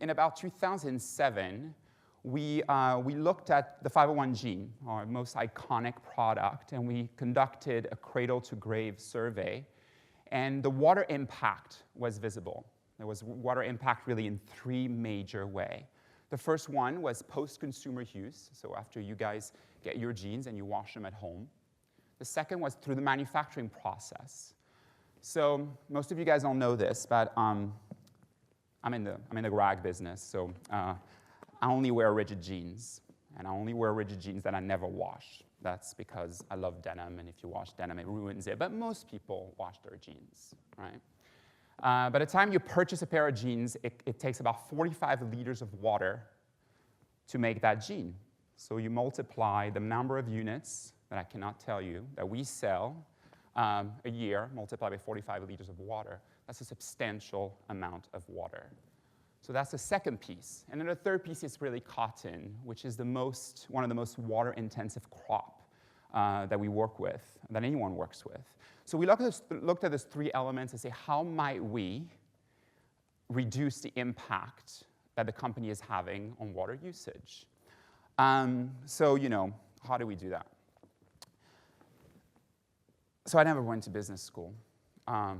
in about 2007, we looked at the 501 gene, our most iconic product, and we conducted a cradle-to-grave survey, and the water impact was visible. There was water impact really in three major ways. The first one was post-consumer use, so after you guys get your jeans and you wash them at home. The second was through the manufacturing process. So most of you guys don't know this, but I'm in the rag business, so I only wear rigid jeans, and I only wear rigid jeans that I never wash. That's because I love denim, and if you wash denim, it ruins it. But most people wash their jeans, right? By the time you purchase a pair of jeans, it takes about 45 liters of water to make that jean. So you multiply the number of units that I cannot tell you that we sell a year, multiplied by 45 liters of water. That's a substantial amount of water. So that's the second piece. And then the third piece is really cotton, which is one of the most water-intensive crop that we work with, that anyone works with. So we looked at these three elements and say, how might we reduce the impact that the company is having on water usage? So, how do we do that? So I never went to business school. I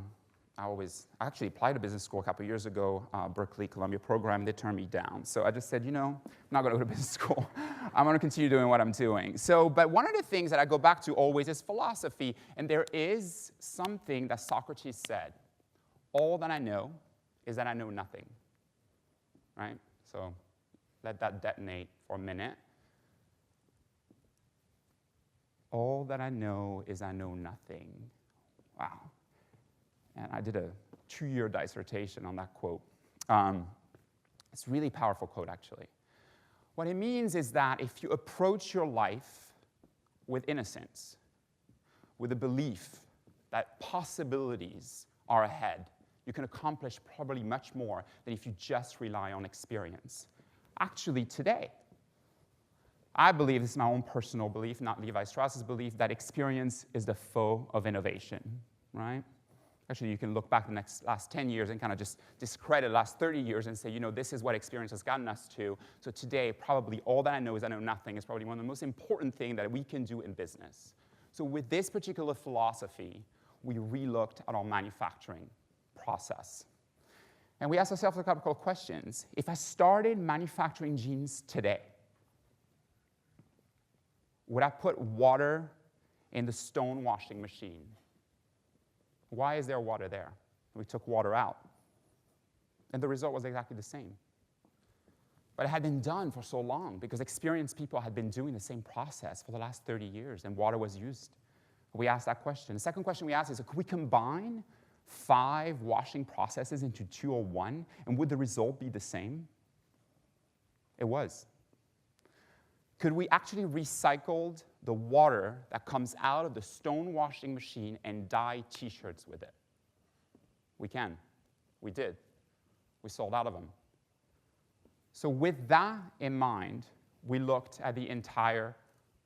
actually applied to business school a couple of years ago, Berkeley, Columbia program. They turned me down. So I just said, I'm not going to go to business school. I'm going to continue doing what I'm doing. But one of the things that I go back to always is philosophy. And there is something that Socrates said. All that I know is that I know nothing. Right? So let that detonate for a minute. All that I know is I know nothing. Wow. And I did a 2-year dissertation on that quote. It's a really powerful quote, actually. What it means is that if you approach your life with innocence, with a belief that possibilities are ahead, you can accomplish probably much more than if you just rely on experience. Actually, today, I believe, this is my own personal belief, not Levi Strauss's belief, that experience is the foe of innovation, right? Actually, you can look back the last 10 years and kind of just discredit the last 30 years and say, this is what experience has gotten us to. So today, probably all that I know is I know nothing is probably one of the most important things that we can do in business. So with this particular philosophy, we relooked at our manufacturing process. And we asked ourselves a couple of questions. If I started manufacturing jeans today, would I put water in the stone washing machine? Why is there water there? We took water out. And the result was exactly the same. But it had been done for so long because experienced people had been doing the same process for the last 30 years, and water was used. We asked that question. The second question we asked is, could we combine 5 washing processes into 2 or 1, and would the result be the same? It was. Could we actually recycle the water that comes out of the stone washing machine and dye T-shirts with it? We can. We did. We sold out of them. So with that in mind, we looked at the entire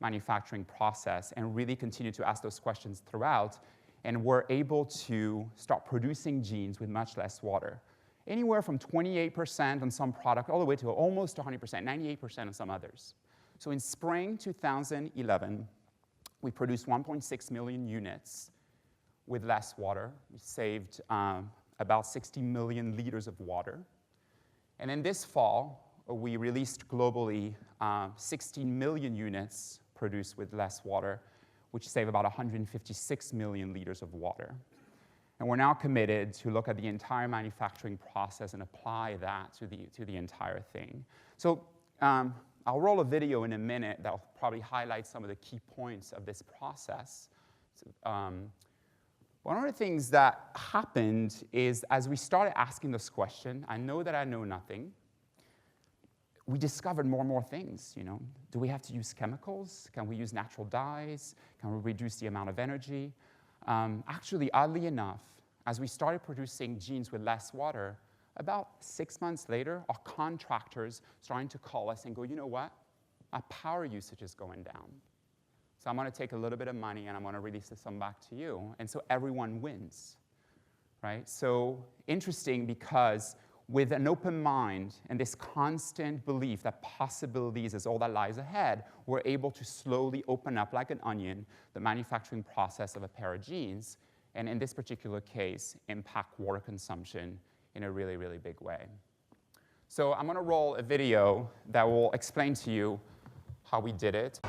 manufacturing process and really continued to ask those questions throughout, and were able to start producing jeans with much less water. Anywhere from 28% on some product all the way to almost 100%, 98% on some others. So in spring 2011, we produced 1.6 million units with less water. We saved about 60 million liters of water. And then this fall, we released globally 16 million units produced with less water, which save about 156 million liters of water. And we're now committed to look at the entire manufacturing process and apply that to the entire thing. So I'll roll a video in a minute that will probably highlight some of the key points of this process. One of the things that happened is as we started asking this question, I know that I know nothing, we discovered more and more things. Do we have to use chemicals? Can we use natural dyes? Can we reduce the amount of energy? Actually, oddly enough, as we started producing jeans with less water, about 6 months later, our contractors starting to call us and go, you know what? My power usage is going down. So I'm going to take a little bit of money and I'm going to release some back to you. And so everyone wins, right? So interesting because with an open mind and this constant belief that possibilities is all that lies ahead, we're able to slowly open up like an onion the manufacturing process of a pair of jeans, and in this particular case, impact water consumption in a really, really big way. So I'm gonna roll a video that will explain to you how we did it.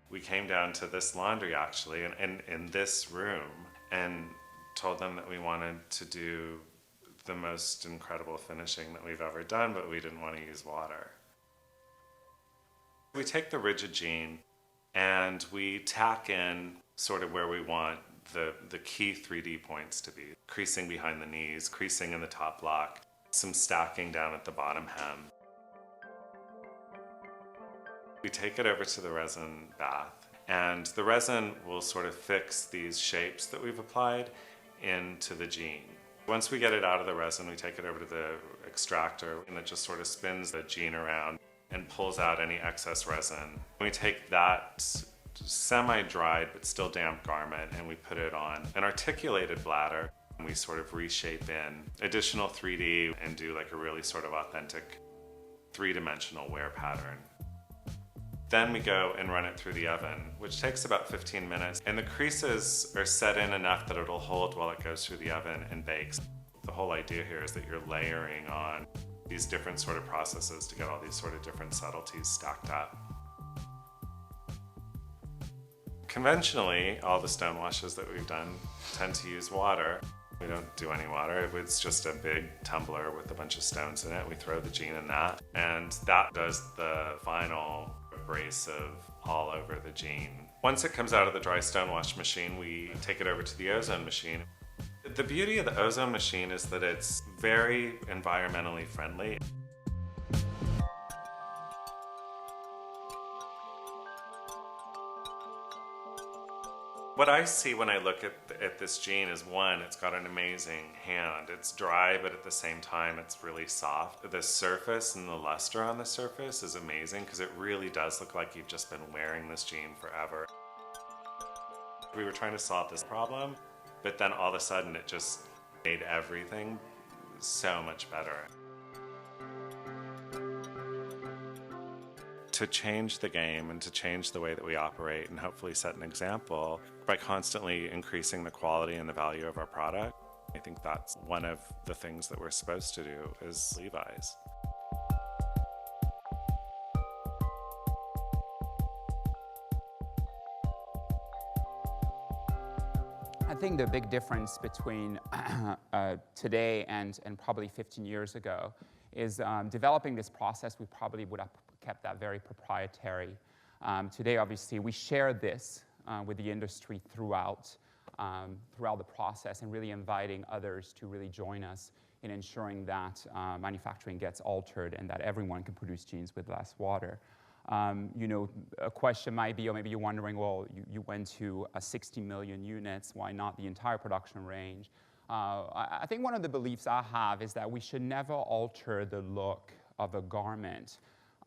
We came down to this laundry actually in this room and told them that we wanted to do the most incredible finishing that we've ever done, but we didn't want to use water. We take the rigid jean and we tack in sort of where we want the key 3D points to be. Creasing behind the knees, creasing in the top block, some stacking down at the bottom hem. We take it over to the resin bath, and the resin will sort of fix these shapes that we've applied into the jean. Once we get it out of the resin, we take it over to the extractor, and it just sort of spins the jean around and pulls out any excess resin. We take that semi-dried but still damp garment and we put it on an articulated bladder, and we sort of reshape in additional 3D and do like a really sort of authentic three-dimensional wear pattern. Then we go and run it through the oven, which takes about 15 minutes. And the creases are set in enough that it'll hold while it goes through the oven and bakes. The whole idea here is that you're layering on these different sort of processes to get all these sort of different subtleties stacked up. Conventionally, all the stone washes that we've done tend to use water. We don't do any water. It's just a big tumbler with a bunch of stones in it. We throw the jean in that, and that does the final abrasive all over the jean. Once it comes out of the dry stone wash machine, we take it over to the ozone machine. The beauty of the ozone machine is that it's very environmentally friendly. What I see when I look at this jean is, one, it's got an amazing hand. It's dry, but at the same time, it's really soft. The surface and the luster on the surface is amazing because it really does look like you've just been wearing this jean forever. We were trying to solve this problem, but then all of a sudden it just made everything so much better. To change the game and to change the way that we operate and hopefully set an example by constantly increasing the quality and the value of our product, I think that's one of the things that we're supposed to do as Levi's. I think the big difference between today and probably 15 years ago is developing this process. We probably would have kept that very proprietary. Today, obviously, we share this with the industry throughout. throughout the process, and really inviting others to really join us in ensuring that manufacturing gets altered and that everyone can produce jeans with less water. You know, a question might be, or maybe you're wondering, well, you went to 60 million units, why not the entire production range? I think one of the beliefs I have is that we should never alter the look of a garment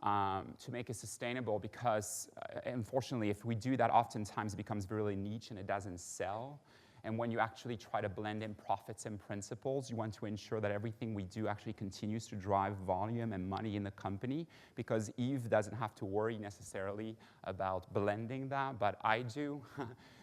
to make it sustainable, because unfortunately, if we do that, oftentimes it becomes really niche and it doesn't sell. And when you actually try to blend in profits and principles, you want to ensure that everything we do actually continues to drive volume and money in the company, because Eve doesn't have to worry necessarily about blending that, but I do.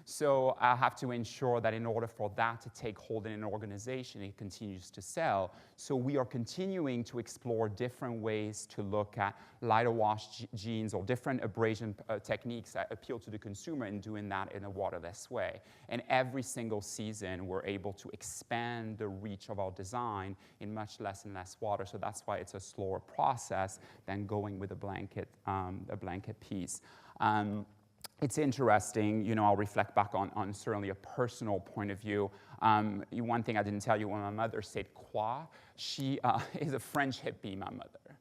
So I have to ensure that in order for that to take hold in an organization, it continues to sell. So we are continuing to explore different ways to look at lighter wash jeans or different abrasion techniques that appeal to the consumer, and doing that in a waterless way. And every single season, we're able to expand the reach of our design in much less and less water. So that's why it's a slower process than going with a blanket piece. It's interesting, you know, I'll reflect back on certainly a personal point of view. One thing I didn't tell you, when my mother said quoi, she is a French hippie, my mother.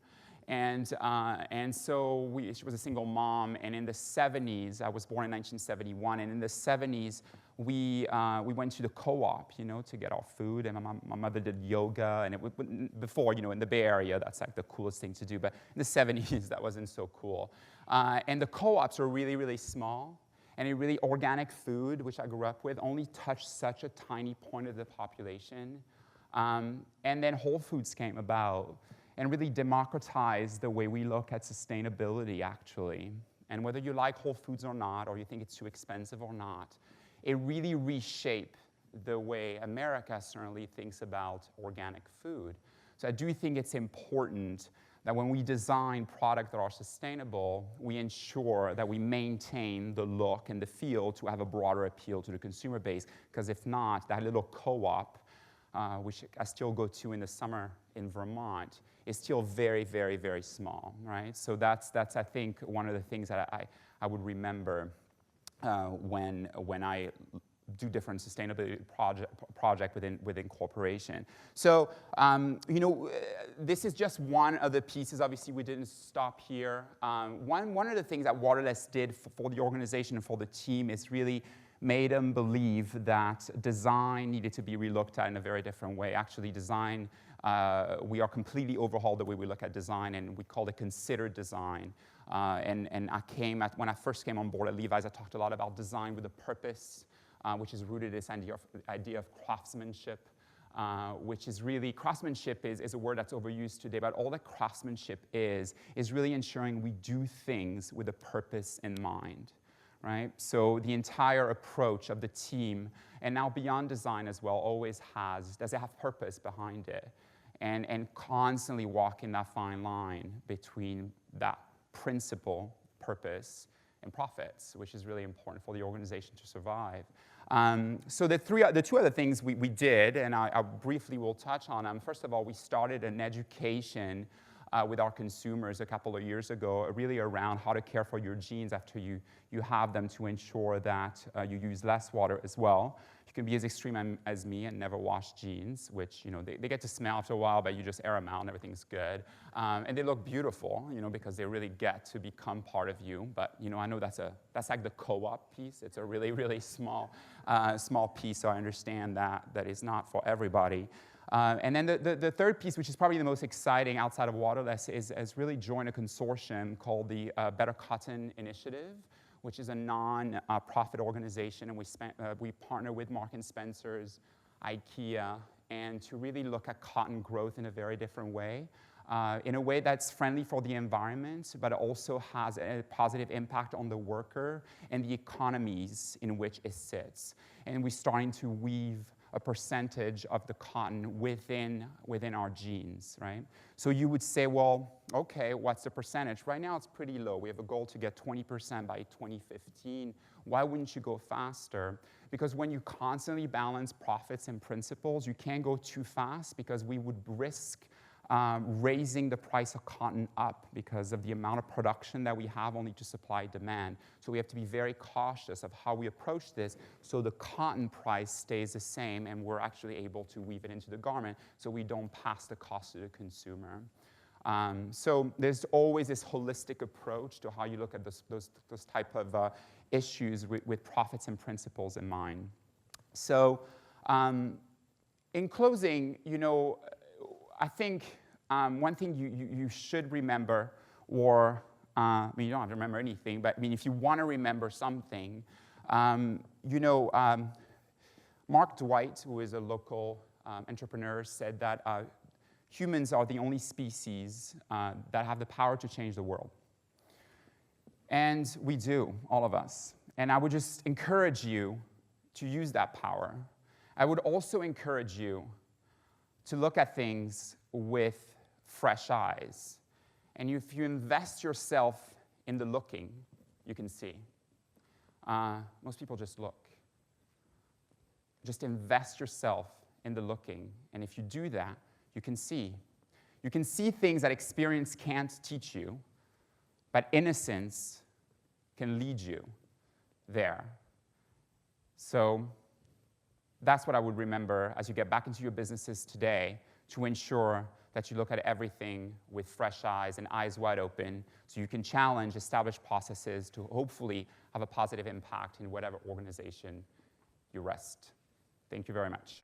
And so she was a single mom, and in the 70s, I was born in 1971, and in the 70s, we went to the co-op, you know, to get our food, and my mother did yoga, and before, you know, in the Bay Area, that's like the coolest thing to do, but in the 70s, that wasn't so cool. And the co-ops were really, really small, and really organic food, which I grew up with, only touched such a tiny point of the population. And then Whole Foods came about and really democratized the way we look at sustainability, actually. And whether you like Whole Foods or not, or you think it's too expensive or not, it really reshaped the way America certainly thinks about organic food. So I do think it's important that when we design products that are sustainable, we ensure that we maintain the look and the feel to have a broader appeal to the consumer base. Because if not, that little co-op, which I still go to in the summer in Vermont, is still very, very, very small, right? So that's I think, one of the things that I would remember when I do different sustainability project within corporation. So, you know, this is just one of the pieces. Obviously, we didn't stop here. One of the things that WaterLess did for the organization and for the team is really made them believe that design needed to be relooked at in a very different way. Actually, design, we are completely overhauled the way we look at design, and we call it considered design. And when I first came on board at Levi's, I talked a lot about design with a purpose, which is rooted in this idea of craftsmanship, which is really, craftsmanship is a word that's overused today, but all that craftsmanship is really ensuring we do things with a purpose in mind, right? So the entire approach of the team, and now beyond design as well, always does it have purpose behind it? And constantly walking that fine line between that principle, purpose, and profits, which is really important for the organization to survive. So the two other things we did, and I briefly will touch on them. First of all, we started an education with our consumers a couple of years ago, really around how to care for your jeans after you have them, to ensure that you use less water as well. You can be as extreme as me and never wash jeans, which, you know, they get to smell after a while, but you just air them out and everything's good. And they look beautiful, you know, because they really get to become part of you. But, you know, I know that's like the co-op piece. It's a really, really small piece, so I understand that is not for everybody. And then the third piece, which is probably the most exciting outside of WaterLess, is really join a consortium called the Better Cotton Initiative, which is a non-profit organization, and we partner with Marks & Spencer's, IKEA, and to really look at cotton growth in a very different way, in a way that's friendly for the environment, but also has a positive impact on the worker and the economies in which it sits. And we're starting to weave a percentage of the cotton within our jeans, right? So you would say, well, okay, what's the percentage? Right now it's pretty low. We have a goal to get 20% by 2015. Why wouldn't you go faster? Because when you constantly balance profits and principles, you can't go too fast, because we would risk raising the price of cotton up because of the amount of production that we have only to supply demand. So we have to be very cautious of how we approach this so the cotton price stays the same and we're actually able to weave it into the garment so we don't pass the cost to the consumer. So there's always this holistic approach to how you look at those type of issues with profits and principles in mind. So in closing, I think one thing you should remember, or I mean, you don't have to remember anything, but I mean, if you want to remember something, Mark Dwight, who is a local entrepreneur, said that humans are the only species that have the power to change the world. And we do, all of us. And I would just encourage you to use that power. I would also encourage you to look at things with fresh eyes. And if you invest yourself in the looking, you can see. Most people just look. Just invest yourself in the looking. And if you do that, you can see. You can see things that experience can't teach you, but innocence can lead you there. So that's what I would remember as you get back into your businesses today, to ensure that you look at everything with fresh eyes and eyes wide open so you can challenge established processes to hopefully have a positive impact in whatever organization you rest. Thank you very much.